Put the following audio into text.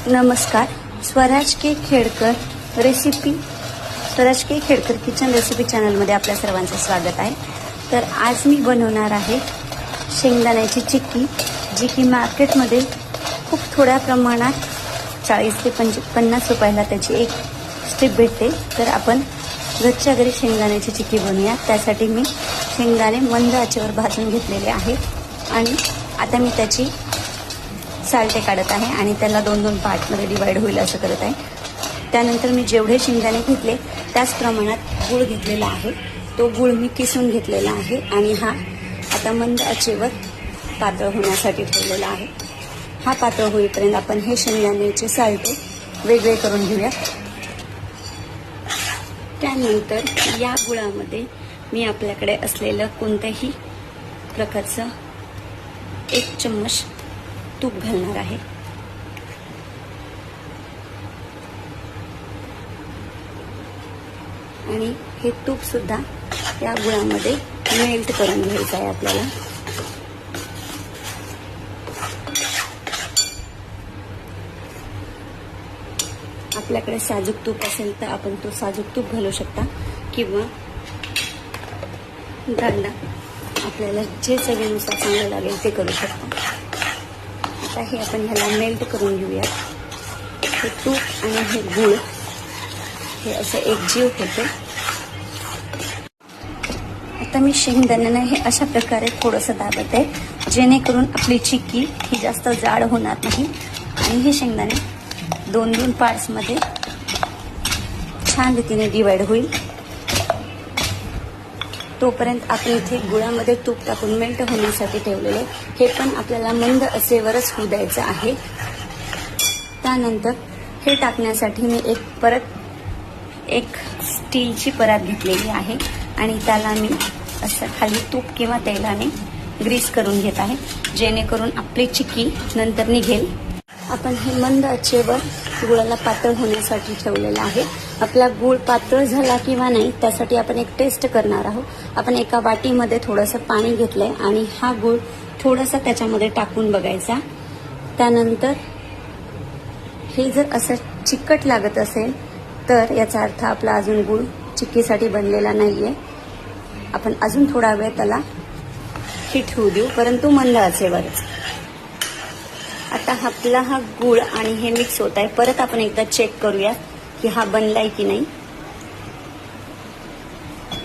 नमस्कार. स्वराज के Khedkar kitchen recipe चॅनलमध्ये आपल्या सर्वांचं स्वागत आहे. तर आज मी बनवणार आहे शेंगदाण्याची चिक्की, जी की मार्केटमध्ये खूप थोड्या प्रमाणात 40 ते 50 रुपयाला त्याची एक स्ट्रिप भेटते. तर आपण घरच्या घरी शेंगदाण्याची चिक्की बनवूया. त्यासाठी मी शेंगदाणे मंद आचेवर भाजून घेतलेले आहेत आणि आता मी त्याची साल्टे काढत आहे आणि त्याला 2-2 पार्टमध्ये डिवाइड होईल असं करत आहे. त्यानंतर मी जेवढे शेंगदाणे घेतले त्याच प्रमाणात गूळ घेतलेला आहे. तो गूळ मी किसून घेतलेला आहे आणि हा आता मंद आचेवर पातळ होण्यासाठी ठेवलेला आहे. हा पातळ होईपर्यंत आपण हे शेंगदाण्याचे साल्टे वेगळे करून घेऊया. त्यानंतर या गुळामध्ये मी आपल्याकडे असलेलं कोणत्याही प्रकारचं 1 चम्मच तूप घालणार आहे. आणि हे तूप सुद्धा या गुळामध्ये मेल्ट करून घ्यायचं आहे आपल्याला. आपल्याकडे साजूक तूप असेल तर आपण तो साजूक तूप घालू शकता किंवा डालडा, आपल्याला जे चवीनुसार चांगलं लागेल ते करू शकता. आता हे आपण ह्याला मेल्ट करून घेऊया. हे तूप आणि हे गूळ हे असं एकजीव होते. आता मी शेंगदाण्याने हे अशा प्रकारे थोडंसं दाबत आहे, जेणेकरून आपली चिक्की ही जास्त जाड होणार नाही आणि हे शेंगदाणे 2-2 पार्ट्समध्ये छान रीतीने डिवाइड होईल. तोपर्यंत आपण इथे गुळामध्ये तूप टाकून मेल्ट होण्यासाठी ठेवलेले, हे पण आपल्याला मंद आचेवरच होऊ द्यायचं आहे. त्यानंतर हे टाकण्यासाठी मी एक स्टीलची परात घेतलेली आहे आणि त्याला मी असं खाली तूप किंवा तेलाने ग्रीस करून घेत आहे, जेणेकरून आपली चिक्की नंतर निघेल. आपण हे मंद आचेवर गुळाला पातळ होण्यासाठी ठेवलेलं आहे. आपला गूळ पातळ झाला किंवा नाही त्यासाठी आपण एक टेस्ट करणार आहोत. आपण एका वाटीमध्ये थोडंसं पाणी घेतलंय आणि हा गूळ थोडासा त्याच्यामध्ये टाकून बघायचा. त्यानंतर हे जर असं चिकट लागत असेल तर याचा अर्थ आपला अजून गूळ चिक्कीसाठी बनलेला नाहीये. आपण अजून थोडा वेळ त्याला हीट होऊ देऊ, परंतु मंद आचेवरच. आता आपला हा गूळ आणि हे मिक्स होत आहे. परत आपण एकदा चेक करूया की हा बनलाय की नाही.